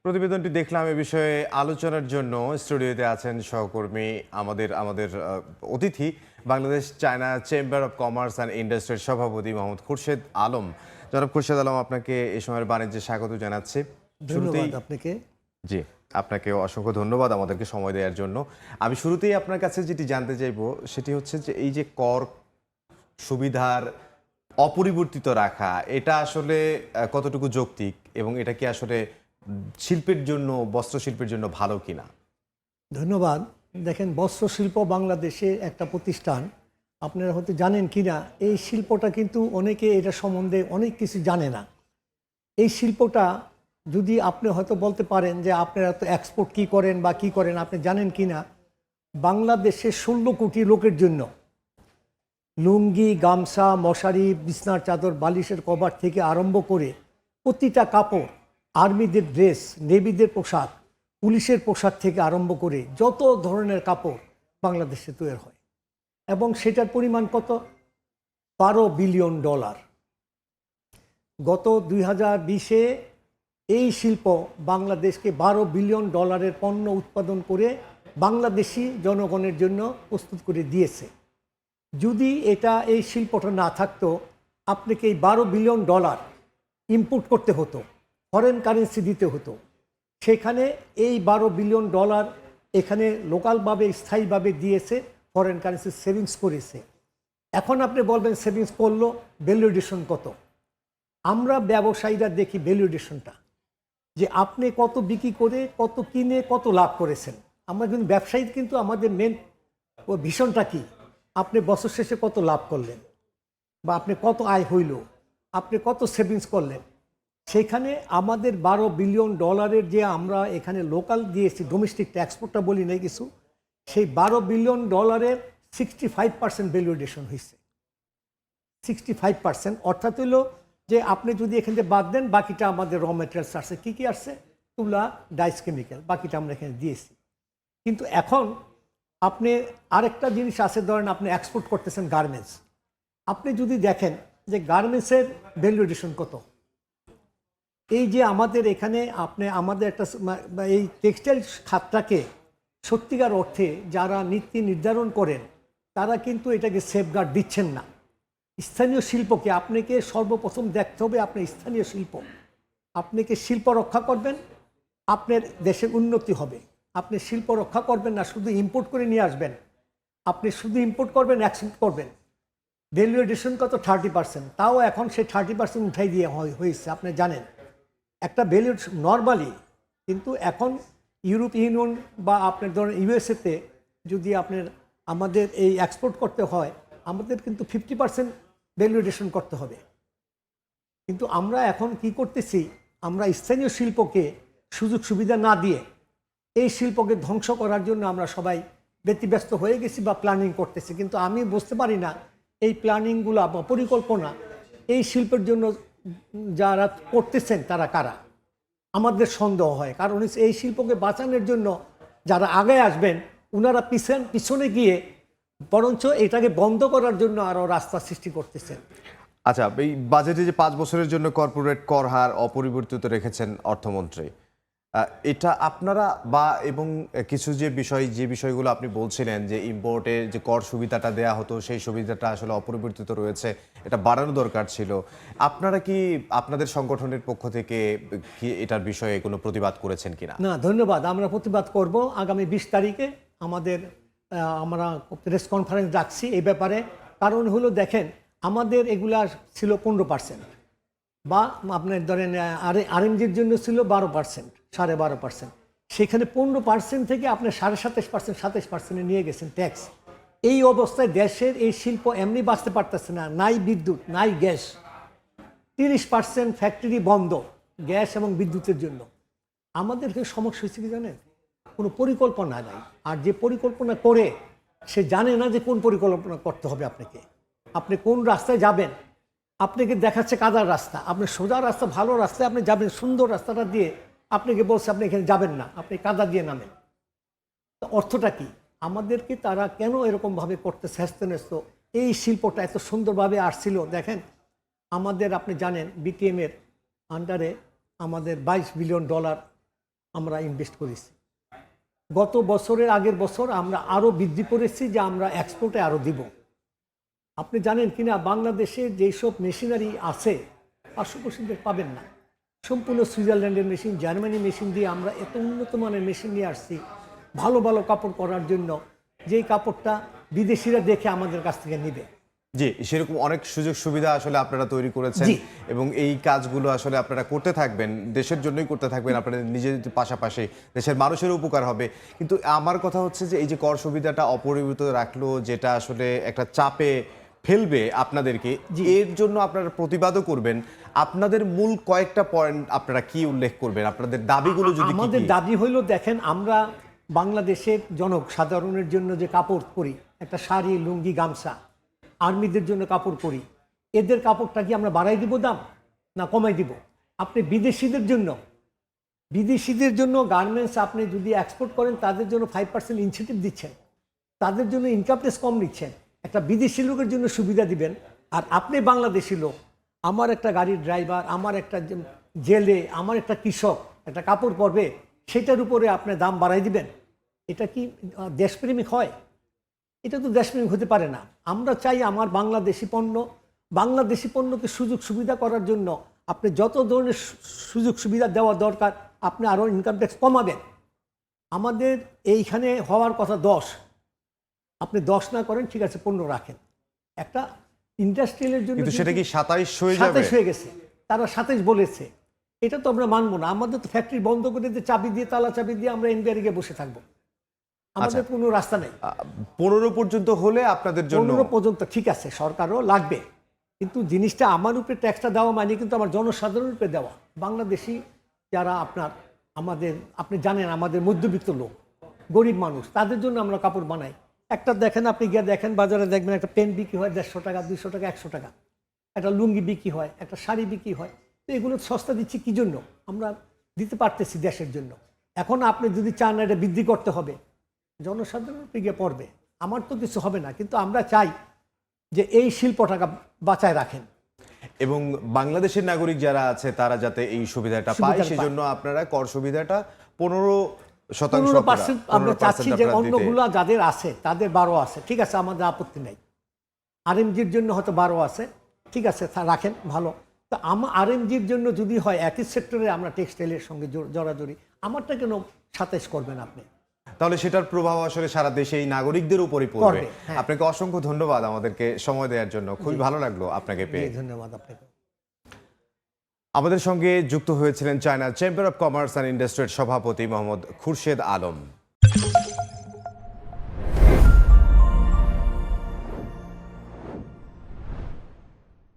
প্রতিবেদনটি দেখলাম এ বিষয়ে আলোচনার জন্য স্টুডিওতে আছেন সহকর্মী আমাদের অতিথি Bangladesh China chamber of commerce and ইন্ডাস্ট্রির সভাপতি মোহাম্মদ খুরশেদ আলম। জনাব খুরশেদ আলম, আপনাকে এই সময়ের বাণিজ্যে স্বাগত জানাচ্ছি। ধন্যবাদ আপনাকে। জি, আপনাকে অসংখ্য ধন্যবাদ আমাদেরকে সময় দেওয়ার জন্য। আমি শুরুতেই আপনার কাছে যেটি জানতে চাইবো সেটি হচ্ছে যে এই যে কর সুবিধার অপরিবর্তিত রাখা, এটা আসলে কতটুকু যৌক্তিক এবং এটা কি আসলে শিল্পের জন্য, বস্ত্রশিল্পের জন্য ভালো কিনা? ধন্যবাদ। দেখেন, বস্ত্রশিল্প বাংলাদেশে একটা প্রতিষ্ঠান। আপনারা হয়তো জানেন কিনা, এই শিল্পটা কিন্তু অনেকে এটা সম্বন্ধে অনেক কিছু জানে না। এই শিল্পটা যদি আপনি হয়তো বলতে পারেন যে আপনারা তো এক্সপোর্ট কি করেন বা কি করেন, আপনি জানেন কিনা বাংলাদেশে 16 কোটি লোকের জন্য লুঙ্গি, গামছা, মশারি, বিছনার চাদর, বালিশের কভার থেকে আরম্ভ করে প্রতিটা কাপড়, আর্মিদের ড্রেস, নেভিদের পোশাক, পুলিশের পোশাক থেকে আরম্ভ করে যত ধরনের কাপড় বাংলাদেশে তৈরি হয় এবং সেটার পরিমাণ কত? $12 বিলিয়ন। গত 2020-এ এই শিল্প বাংলাদেশকে $12 বিলিয়ন পণ্য উৎপাদন করে বাংলাদেশি জনগণের জন্য প্রস্তুত করে দিয়েছে। যদি এই শিল্পটা না থাকতো, আপনাকে এই $12 বিলিয়ন ইম্পোর্ট করতে হতো, ফরেন কারেন্সি দিতে হতো। সেখানে এই $12 বিলিয়ন এখানে লোকালভাবে স্থায়ীভাবে দিয়েছে, ফরেন কারেন্সি সেভিংস করেছে। এখন আপনি বলবেন সেভিংস করলো, ভ্যালুয়েশন কত? আমরা ব্যবসায়ীরা দেখি ভ্যালুয়েশনটা, যে আপনি কত বিক্রি করে, কত কিনে, কত লাভ করেছেন। আমরা কিন্তু ব্যবসায়ী, কিন্তু আমাদের মেন ভীষণটা কি? আপনি বছর শেষে কত লাভ করলেন, বা আপনি কত আয় হইল, আপনি কত সেভিংস করলেন। সেখানে আমাদের $12 বিলিয়ন যে আমরা এখানে লোকাল দিয়েছি, ডোমেস্টিক এক্সপোর্টটা বলি নাই কিছু, সেই $12 বিলিয়ন 65% ভ্যালুয়েশন হয়েছে। 65%, অর্থাৎ হইল যে আপনি যদি এখান থেকে বাদ দেন, বাকিটা আমাদের র মেটেরিয়ালস আসছে। কী কী আসছে? তুলা, ডাইস, কেমিক্যাল, বাকিটা আমরা এখানে দিয়েছি। কিন্তু এখন আপনি আরেকটা জিনিস আছে, ধরেন আপনি এক্সপোর্ট করতেছেন গার্মেন্টস। আপনি যদি দেখেন যে গার্মেন্টসের ভ্যালুয়েশন কত, এই যে আমাদের এখানে আমাদের একটা এই টেক্সটাইল খাতটাকে সত্যিকার অর্থে যারা নীতি নির্ধারণ করেন, তারা কিন্তু এটাকে সেফগার্ড দিচ্ছেন না। স্থানীয় শিল্পকে আপনাকে সর্বপ্রথম দেখতে হবে। আপনার স্থানীয় শিল্প, আপনাকে শিল্প রক্ষা করবেন, আপনার দেশের উন্নতি হবে। আপনি শিল্প রক্ষা করবেন না, শুধু ইম্পোর্ট করে নিয়ে আসবেন। আপনি শুধু ইম্পোর্ট করবেন, এক্সপোর্ট করবেন। ভ্যালুয়েশন কত? 30%। তাও এখন সেই 30% উঠাই দিয়ে হয়েছে। আপনি জানেন একটা ভ্যালু নর্মালি, কিন্তু এখন ইউরোপ ইউনিয়ন বা আপনার ধরেন ইউএসএতে যদি আমাদের এই এক্সপোর্ট করতে হয়, আমাদের কিন্তু 50% ভ্যালুয়েশন করতে হবে। কিন্তু আমরা এখন কি করতেছি? আমরা স্থানীয় শিল্পকে সুযোগ সুবিধা না দিয়ে এই শিল্পকে ধ্বংস করার জন্য আমরা সবাই ব্যতিব্যস্ত হয়ে গেছি বা প্ল্যানিং করতেছি। কিন্তু আমি বুঝতে পারি না এই প্ল্যানিংগুলো বা পরিকল্পনা এই শিল্পের জন্য যারা করতেছেন তারা কারা। আমাদের সন্দেহ হয়, কারণ এই শিল্পকে বাঁচানোর জন্য যারা আগে আসবেন, ওনারা পিছনে গিয়ে বরঞ্চ এটাকে বন্ধ করার জন্য আরও রাস্তা সৃষ্টি করতেছেন। আচ্ছা, এই বাজেটে যে 5 বছরের জন্য কর্পোরেট কর হার অপরিবর্তিত রেখেছেন অর্থমন্ত্রী, এটা আপনারা এবং কিছু যে বিষয়গুলো আপনি বলছিলেন যে ইম্পোর্টের যে কর সুবিধাটা দেয়া হতো, সেই সুবিধাটা আসলে অপরিবর্তিত রয়েছে, এটা বাড়ানো দরকার ছিল। আপনারা কি আপনাদের সংগঠনের পক্ষ থেকে কি এটার বিষয়ে কোনো প্রতিবাদ করেছেন কিনা? না, ধন্যবাদ। আমরা প্রতিবাদ করব আগামী 20 তারিখে। আমরা প্রেস কনফারেন্স রাখছি এই ব্যাপারে। কারণ হলো, দেখেন, আমাদের এগুলা ছিল 15%, বা আপনার ধরেন আরএমজির জন্য ছিল 12%, 12.5%। সেখানে 15% থেকে আপনি 27%, 27%-এ নিয়ে গেছেন ট্যাক্স। এই অবস্থায় দেশের এই শিল্প এমনি বাঁচতে পারতেছে না। নাই বিদ্যুৎ, নাই গ্যাস। 30% ফ্যাক্টরি বন্ধ গ্যাস এবং বিদ্যুতের জন্য। আমাদের সমস্যা হয়েছে কি জানেন? কোনো পরিকল্পনা নাই। আর যে পরিকল্পনা করে, সে জানে না যে কোন পরিকল্পনা করতে হবে আপনাকে। আপনি কোন রাস্তায় যাবেন, আপনাকে দেখাচ্ছে কাদার রাস্তা। আপনি সোজা রাস্তা, ভালো রাস্তায় আপনি যাবেন, সুন্দর রাস্তাটা দিয়ে আপনাকে বলছে আপনি এখানে যাবেন না, আপনি কাদা দিয়ে নামেন। অর্থটা কি? আমাদেরকে তারা কেন এরকমভাবে করতেছে হ্যাস্ত? এই শিল্পটা এত সুন্দরভাবে আসছিল। দেখেন, আমাদের আপনি জানেন বিটিএমের আন্ডারে আমাদের $22 বিলিয়ন আমরা ইনভেস্ট করেছি। গত বছরের আগের বছর আমরা আরও বৃদ্ধি করেছি যে আমরা এক্সপোর্টে আরও দিব। আপনি জানেন কিনা বাংলাদেশে যেসব মেশিনারি আছে পার্শ্ববর্তীদের পাবেন না। সম্পূর্ণ সুইজারল্যান্ডের মেশিন, জার্মানি মেশিন দিয়ে আমরা এত উন্নত মানের মেশিন নিয়ে আসছি ভালো ভালো কাপড় করার জন্য, যেই কাপড়টা বিদেশিরা দেখে আমাদের কাছ থেকে নেবে। জি, সেরকম অনেক সুযোগ সুবিধা আসলে আপনারা তৈরি করেছেন জি। এবং এই কাজগুলো আসলে আপনারা করতে থাকবেন, দেশের জন্যই করতে থাকবেন, আপনাদের নিজের পাশাপাশি দেশের মানুষের উপকার হবে। কিন্তু আমার কথা হচ্ছে যে এই যে কর সুবিধাটা অপরিবর্তিত রাখলো, যেটা আসলে একটা চাপে ফেলবে আপনাদেরকে, এর জন্য আপনারা প্রতিবাদও করবেন। আপনাদের মূল কয়েকটা পয়েন্ট আপনারা কি উল্লেখ করবেন, আপনাদের দাবিগুলো যদি কি আমাদের কি? দাবি হইল, দেখেন আমরা বাংলাদেশের জনসাধারণের জন্য যে কাপড় পরি, একটা শাড়ি, লুঙ্গি, গামছা, আর্মিদের জন্য কাপড় পরি, এদের কাপড়টা কি আমরা বাড়াই দিব দাম না কমাই দিব? আপনি বিদেশিদের জন্য গার্মেন্টস আপনি যদি এক্সপোর্ট করেন তাদের জন্য 5% ইনসেন্টিভ দিচ্ছেন, তাদের জন্য ইনকাম ট্যাক্স কম নিচ্ছেন, একটা বিদেশি লোকের জন্য সুবিধা দিবেন। আর আপনি বাংলাদেশি লোক, আমার একটা গাড়ির ড্রাইভার, আমার একটা জেলে, আমার একটা কৃষক একটা কাপড় পরবে, সেটার উপরে আপনি দাম বাড়াই দিবেন। এটা কি দেশপ্রেমিক হয়? এটা তো দেশপ্রেমিক হতে পারে না। আমরা চাই আমার বাংলাদেশি পণ্যকে সুযোগ সুবিধা করার জন্য আপনি যত ধরনের সুযোগ সুবিধা দেওয়া দরকার আপনি আরও ইনকাম ট্যাক্স কমাবেন। আমাদের এইখানে হওয়ার কথা 10, আপনি 10 না করেন, ঠিক আছে 15 রাখেন। একটা ইন্ডাস্ট্রিয়ালের জন্য কিন্তু সেটা কি 27 হয়ে যাবে? 27 হয়ে গেছে, তারা 27 বলেছে। এটা তো আমরা মানবো না। আমাদের তো ফ্যাক্টরি বন্ধ করে দিয়ে চাবি দিয়ে, তালা চাবি দিয়ে আমরা এনবিআর গিয়ে বসে থাকবো, আমাদের কোনো রাস্তা নেই। 15 পর্যন্ত হলে আপনাদের জন্য 15 পর্যন্ত ঠিক আছে, সরকারও লাগবে, কিন্তু জিনিসটা আমার উপরে ট্যাক্সটা দেওয়া মানে কিন্তু আমার জনসাধারণের উপরে দেওয়া। বাংলাদেশি যারা আপনি জানেন আমাদের মধ্যবিত্ত লোক, গরিব মানুষ, তাদের জন্য আমরা কাপড় বানাই। একটা দেখেন, আপনি গিয়ে দেখেন বাজারে, দেখবেন একটা পেন বিক্রি হয় 150 টাকা, 200 টাকা, 100 টাকা। একটা লুঙ্গি বিক্রি হয়, একটা শাড়ি বিক্রি হয়। তো এগুলো সস্তা দিচ্ছি কি জন্য? আমরা দিতে পারতেছি দেশের জন্য। এখন আপনি যদি চান এটা বৃদ্ধি করতে হবে, জনসাধারণ গিয়ে পড়বে, আমার তো কিছু হবে না। কিন্তু আমরা চাই যে এই শিল্পটাকে বাঁচায় রাখেন এবং বাংলাদেশের নাগরিক যারা আছে তারা যাতে এই সুবিধাটা পায়, সেজন্য আপনারা কর সুবিধাটা 15% 15% আমরা চাচ্ছি যে আপনারা দিতে। অন্যগুলো যাদের আছে তাদের 12 আছে, ঠিক আছে, আমাদের আপত্তি নেই। আরএমজির জন্য হয়তো 12 আছে, ঠিক আছে, রাখেন, ভালো। তো আরএমজির জন্য যদি হয় একই সেক্টরে আমরা টেক্সটাইলের সঙ্গে জড়াজড়ি, আমারটা কেন 27 করবেন আপনি? তাহলে সেটার প্রভাব আসলে সারা দেশে এই নাগরিকদের উপরই পড়বে। পড়বে, হ্যাঁ। আপনাকে অসংখ্য ধন্যবাদ আমাদেরকে সময় দেওয়ার জন্য, খুবই ভালো লাগলো আপনাকে পেয়ে। ধন্যবাদ আপনাকে। আমাদের সঙ্গে যুক্ত হয়েছিলেন China chamber of commerce and ইন্ডাস্ট্রির সভাপতি মোহাম্মদ খুরশেদ আলম।